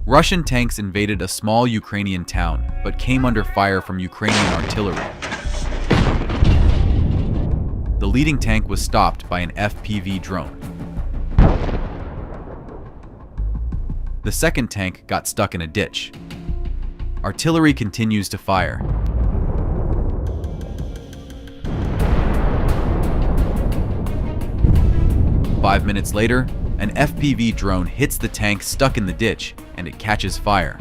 Russian tanks invaded a small Ukrainian town, but came under fire from Ukrainian artillery. The leading tank was stopped by an FPV drone. The second tank got stuck in a ditch. Artillery continues to fire. Five minutes later, an FPV drone hits the tank stuck in the ditch, and it catches fire.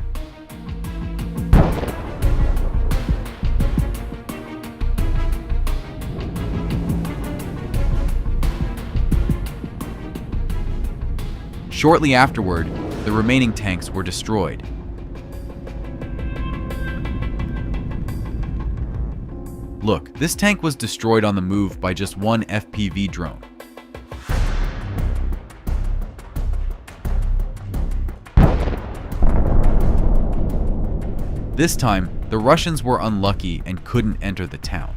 Shortly afterward, the remaining tanks were destroyed. Look, this tank was destroyed on the move by just one FPV drone. This time, the Russians were unlucky and couldn't enter the town.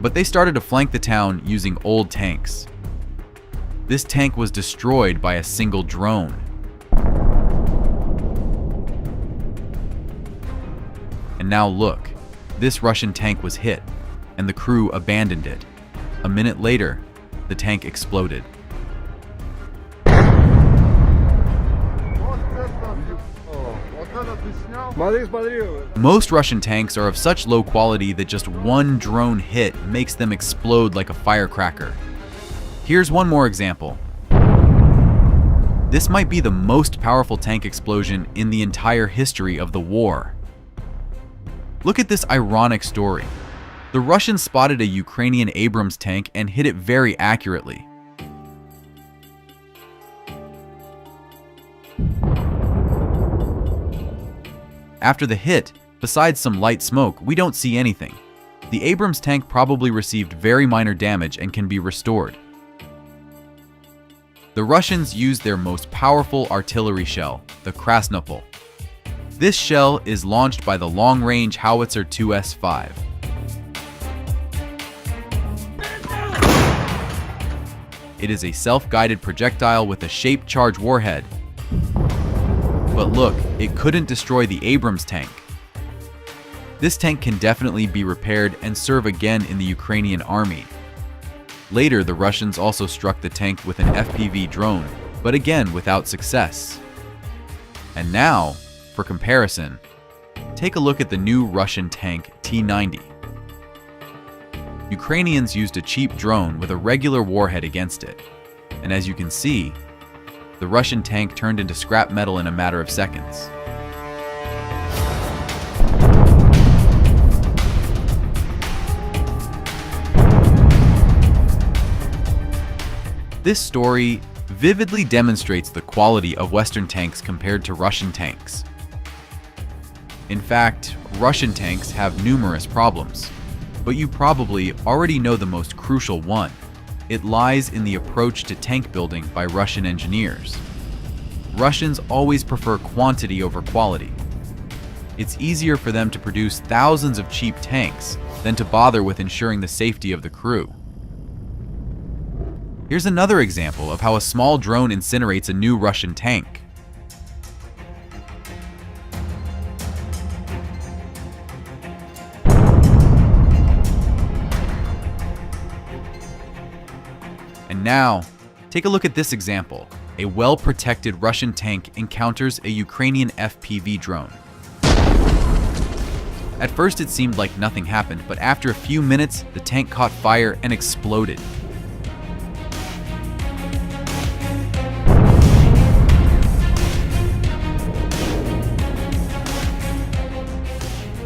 But they started to flank the town using old tanks. This tank was destroyed by a single drone. And now look, this Russian tank was hit, and the crew abandoned it. A minute later, the tank exploded. Most Russian tanks are of such low quality that just one drone hit makes them explode like a firecracker. Here's one more example. This might be the most powerful tank explosion in the entire history of the war. Look at this ironic story. The Russians spotted a Ukrainian Abrams tank and hit it very accurately. After the hit, besides some light smoke, we don't see anything. The Abrams tank probably received very minor damage and can be restored. The Russians used their most powerful artillery shell, the Krasnopol. This shell is launched by the long-range howitzer 2S5. It is a self-guided projectile with a shaped charge warhead. But look, it couldn't destroy the Abrams tank. This tank can definitely be repaired and serve again in the Ukrainian army. Later, the Russians also struck the tank with an FPV drone, but again without success. And now, for comparison, take a look at the new Russian tank T-90. Ukrainians used a cheap drone with a regular warhead against it, and as you can see, the Russian tank turned into scrap metal in a matter of seconds. This story vividly demonstrates the quality of Western tanks compared to Russian tanks. In fact, Russian tanks have numerous problems, but you probably already know the most crucial one. It lies in the approach to tank building by Russian engineers. Russians always prefer quantity over quality. It's easier for them to produce thousands of cheap tanks than to bother with ensuring the safety of the crew. Here's another example of how a small drone incinerates a new Russian tank. And now, take a look at this example. A well-protected Russian tank encounters a Ukrainian FPV drone. At first it seemed like nothing happened, but after a few minutes, the tank caught fire and exploded.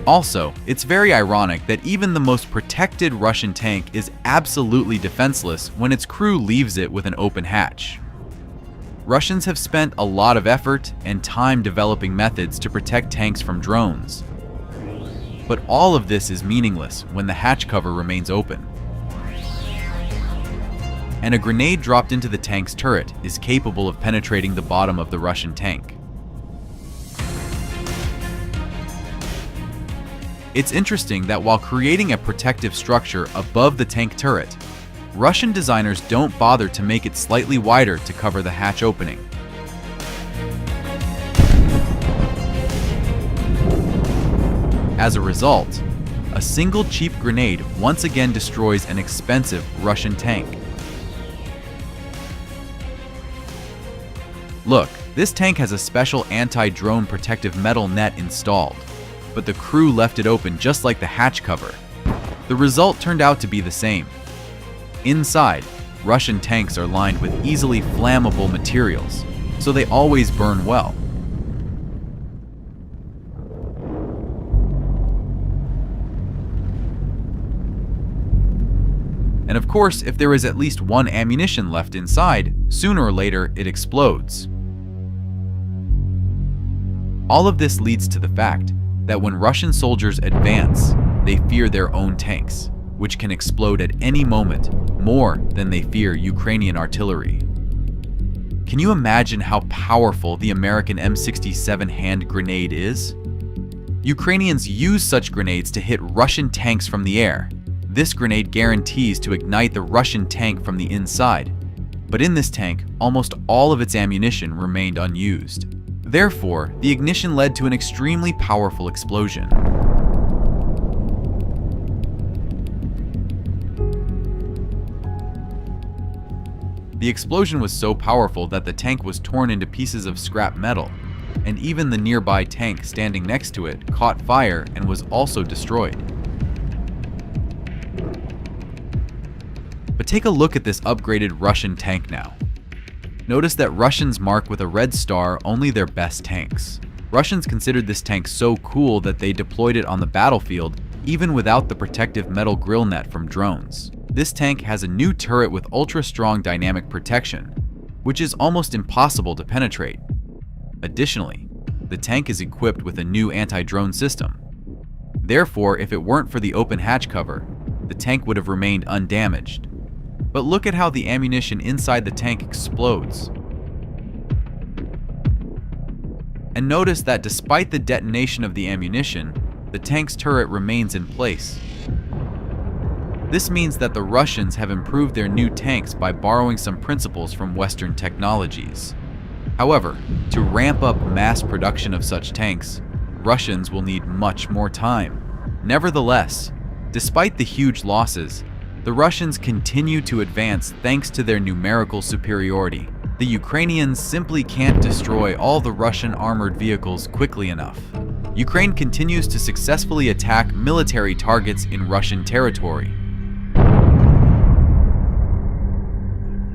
Also, it's very ironic that even the most protected Russian tank is absolutely defenseless when its crew leaves it with an open hatch. Russians have spent a lot of effort and time developing methods to protect tanks from drones. But all of this is meaningless when the hatch cover remains open. And a grenade dropped into the tank's turret is capable of penetrating the bottom of the Russian tank. It's interesting that while creating a protective structure above the tank turret, Russian designers don't bother to make it slightly wider to cover the hatch opening. As a result, a single cheap grenade once again destroys an expensive Russian tank. Look, this tank has a special anti-drone protective metal net installed, but the crew left it open just like the hatch cover. The result turned out to be the same. Inside, Russian tanks are lined with easily flammable materials, so they always burn well. And of course, if there is at least one ammunition left inside, sooner or later it explodes. All of this leads to the fact that when Russian soldiers advance, they fear their own tanks, which can explode at any moment more than they fear Ukrainian artillery. Can you imagine how powerful the American M67 hand grenade is? Ukrainians use such grenades to hit Russian tanks from the air. This grenade guarantees to ignite the Russian tank from the inside, but in this tank, almost all of its ammunition remained unused. Therefore, the ignition led to an extremely powerful explosion. The explosion was so powerful that the tank was torn into pieces of scrap metal, and even the nearby tank standing next to it caught fire and was also destroyed. But take a look at this upgraded Russian tank now. Notice that Russians mark with a red star only their best tanks. Russians considered this tank so cool that they deployed it on the battlefield even without the protective metal grill net from drones. This tank has a new turret with ultra-strong dynamic protection, which is almost impossible to penetrate. Additionally, the tank is equipped with a new anti-drone system. Therefore, if it weren't for the open hatch cover, the tank would have remained undamaged. But look at how the ammunition inside the tank explodes. And notice that despite the detonation of the ammunition, the tank's turret remains in place. This means that the Russians have improved their new tanks by borrowing some principles from Western technologies. However, to ramp up mass production of such tanks, Russians will need much more time. Nevertheless, despite the huge losses, the Russians continue to advance thanks to their numerical superiority. The Ukrainians simply can't destroy all the Russian armored vehicles quickly enough. Ukraine continues to successfully attack military targets in Russian territory.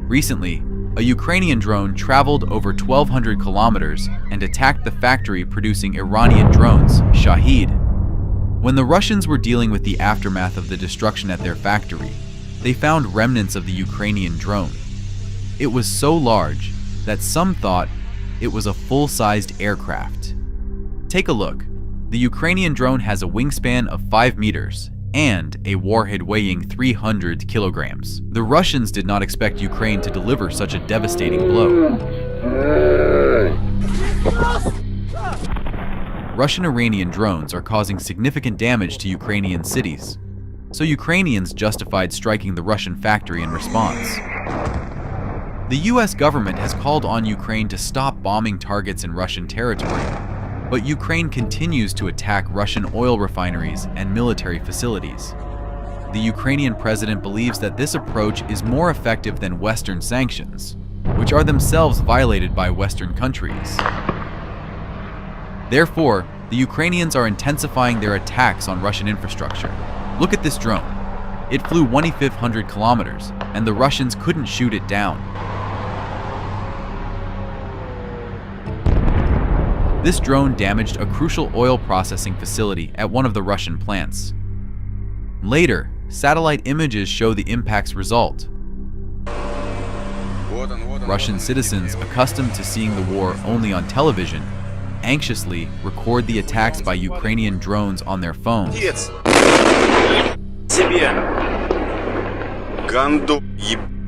Recently, a Ukrainian drone traveled over 1,200 kilometers and attacked the factory producing Iranian drones, Shahid. When the Russians were dealing with the aftermath of the destruction at their factory, they found remnants of the Ukrainian drone. It was so large that some thought it was a full-sized aircraft. Take a look. The Ukrainian drone has a wingspan of 5 meters and a warhead weighing 300 kilograms. The Russians did not expect Ukraine to deliver such a devastating blow. Russian-Iranian drones are causing significant damage to Ukrainian cities, so Ukrainians justified striking the Russian factory in response. The US government has called on Ukraine to stop bombing targets in Russian territory, but Ukraine continues to attack Russian oil refineries and military facilities. The Ukrainian president believes that this approach is more effective than Western sanctions, which are themselves violated by Western countries. Therefore, the Ukrainians are intensifying their attacks on Russian infrastructure. Look at this drone. It flew 2,500 kilometers, and the Russians couldn't shoot it down. This drone damaged a crucial oil processing facility at one of the Russian plants. Later, satellite images show the impact's result. Russian citizens, accustomed to seeing the war only on television, anxiously record the attacks by Ukrainian drones on their phones. Ганду еб...